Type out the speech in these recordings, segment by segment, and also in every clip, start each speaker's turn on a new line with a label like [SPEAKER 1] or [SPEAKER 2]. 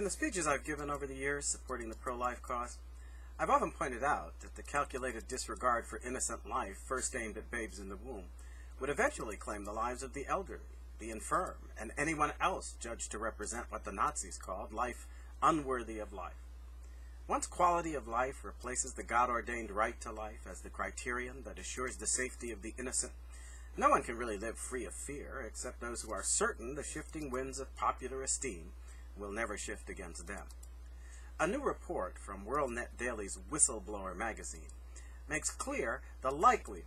[SPEAKER 1] In the speeches I've given over the years supporting the pro-life cause, I've often pointed out that the calculated disregard for innocent life, first aimed at babes in the womb, would eventually claim the lives of the elderly, the infirm, and anyone else judged to represent what the Nazis called life unworthy of life. Once quality of life replaces the God-ordained right to life as the criterion that assures the safety of the innocent, no one can really live free of fear except those who are certain the shifting winds of popular esteem will never shift against them. A new report from WorldNet Daily's Whistleblower magazine makes clear the likelihood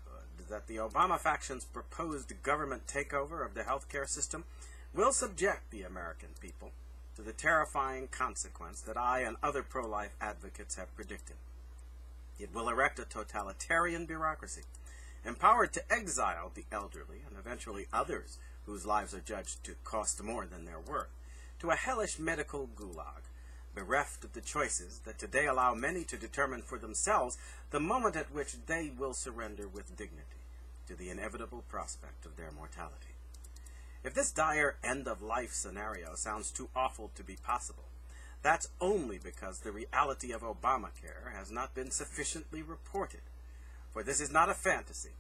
[SPEAKER 1] that the Obama faction's proposed government takeover of the healthcare system will subject the American people to the terrifying consequence that I and other pro-life advocates have predicted. It will erect a totalitarian bureaucracy, empowered to exile the elderly and eventually others whose lives are judged to cost more than their worth, to a hellish medical gulag, bereft of the choices that today allow many to determine for themselves the moment at which they will surrender with dignity to the inevitable prospect of their mortality. If this dire end-of-life scenario sounds too awful to be possible, that's only because the reality of Obamacare has not been sufficiently reported. For this is not a fantasy.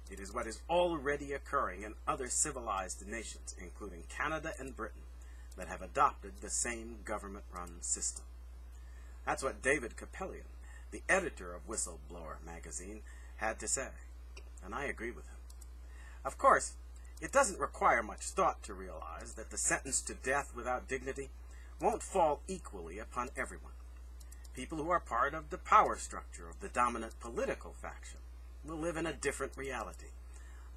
[SPEAKER 1] It is what is already occurring in other civilized nations, including Canada and Britain, that have adopted the same government-run system. That's what David Capellion, the editor of Whistleblower magazine, had to say, and I agree with him. Of course, it doesn't require much thought to realize that the sentence to death without dignity won't fall equally upon everyone. People who are part of the power structure of the dominant political faction will live in a different reality,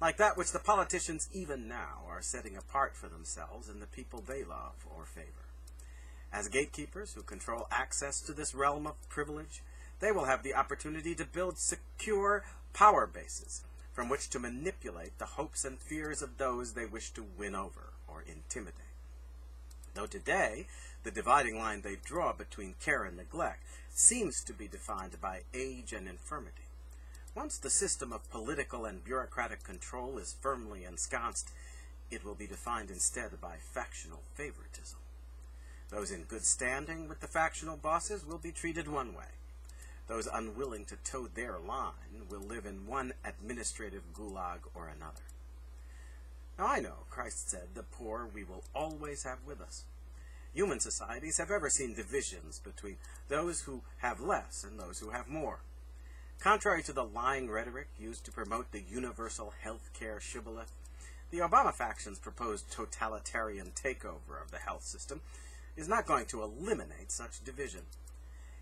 [SPEAKER 1] like that which the politicians even now are setting apart for themselves and the people they love or favor. As gatekeepers who control access to this realm of privilege, they will have the opportunity to build secure power bases from which to manipulate the hopes and fears of those they wish to win over or intimidate. Though today, the dividing line they draw between care and neglect seems to be defined by age and infirmity. Once the system of political and bureaucratic control is firmly ensconced, it will be defined instead by factional favoritism. Those in good standing with the factional bosses will be treated one way. Those unwilling to toe their line will live in one administrative gulag or another. Now I know Christ said, "The poor we will always have with us." Human societies have ever seen divisions between those who have less and those who have more. Contrary to the lying rhetoric used to promote the universal health care shibboleth, the Obama faction's proposed totalitarian takeover of the health system is not going to eliminate such division.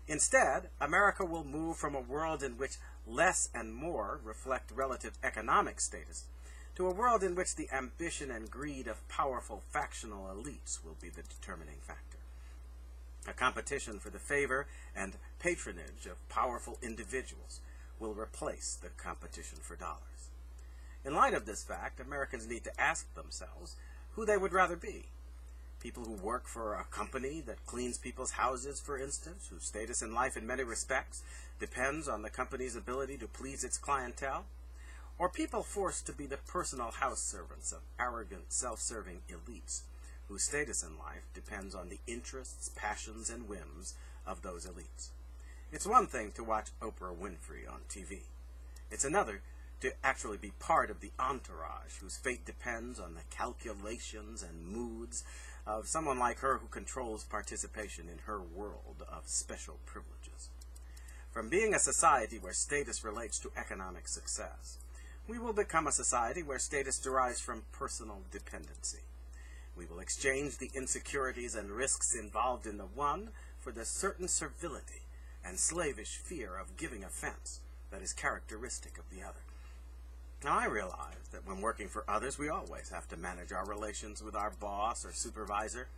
[SPEAKER 1] Instead, America will move from a world in which less and more reflect relative economic status to a world in which the ambition and greed of powerful factional elites will be the determining factor. A competition for the favor and patronage of powerful individuals will replace the competition for dollars. In light of this fact, Americans need to ask themselves who they would rather be. People who work for a company that cleans people's houses, for instance, whose status in life in many respects depends on the company's ability to please its clientele, or people forced to be the personal house servants of arrogant, self-serving elites, whose status in life depends on the interests, passions, and whims of those elites. It's one thing to watch Oprah Winfrey on TV. It's another to actually be part of the entourage whose fate depends on the calculations and moods of someone like her who controls participation in her world of special privileges. From being a society where status relates to economic success, we will become a society where status derives from personal dependency. We will exchange the insecurities and risks involved in the one for the certain servility and slavish fear of giving offense that is characteristic of the other. Now, I realize that when working for others, we always have to manage our relations with our boss or supervisor.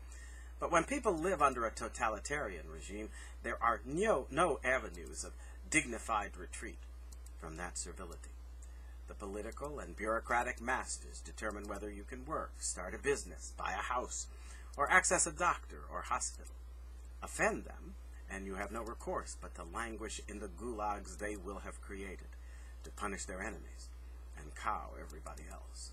[SPEAKER 1] But when people live under a totalitarian regime, there are no avenues of dignified retreat from that servility. The political and bureaucratic masters determine whether you can work, start a business, buy a house, or access a doctor or hospital. Offend them, and you have no recourse but to languish in the gulags they will have created to punish their enemies and cow everybody else.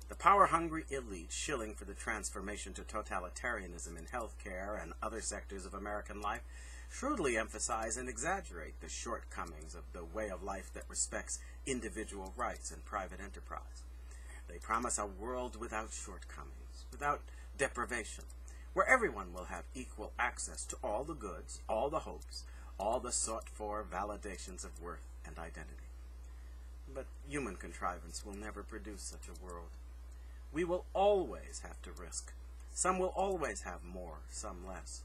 [SPEAKER 1] The power-hungry elite shilling for the transformation to totalitarianism in healthcare and other sectors of American life shrewdly emphasize and exaggerate the shortcomings of the way of life that respects individual rights and private enterprise. They promise a world without shortcomings, without deprivation, where everyone will have equal access to all the goods, all the hopes, all the sought-for validations of worth and identity. But human contrivance will never produce such a world. We will always have to risk. Some will always have more, some less.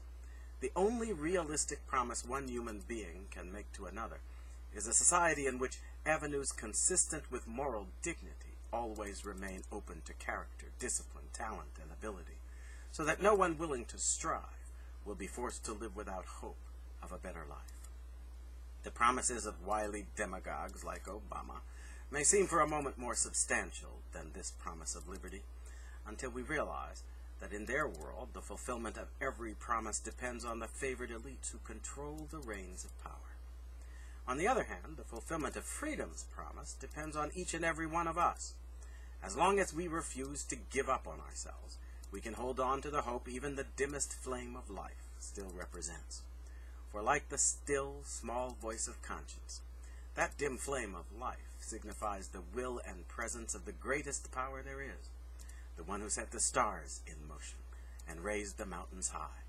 [SPEAKER 1] The only realistic promise one human being can make to another is a society in which avenues consistent with moral dignity always remain open to character, discipline, talent, and ability, so that no one willing to strive will be forced to live without hope of a better life. The promises of wily demagogues like Obama may seem for a moment more substantial than this promise of liberty, until we realize that in their world the fulfillment of every promise depends on the favored elites who control the reins of power. On the other hand, the fulfillment of freedom's promise depends on each and every one of us. As long as we refuse to give up on ourselves, we can hold on to the hope even the dimmest flame of life still represents. For like the still, small voice of conscience, that dim flame of life signifies the will and presence of the greatest power there is, the one who set the stars in motion and raised the mountains high,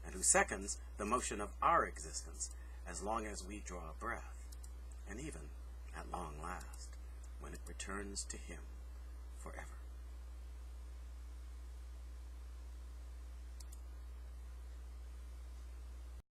[SPEAKER 1] and who seconds the motion of our existence as long as we draw a breath, and even, at long last, when it returns to him forever.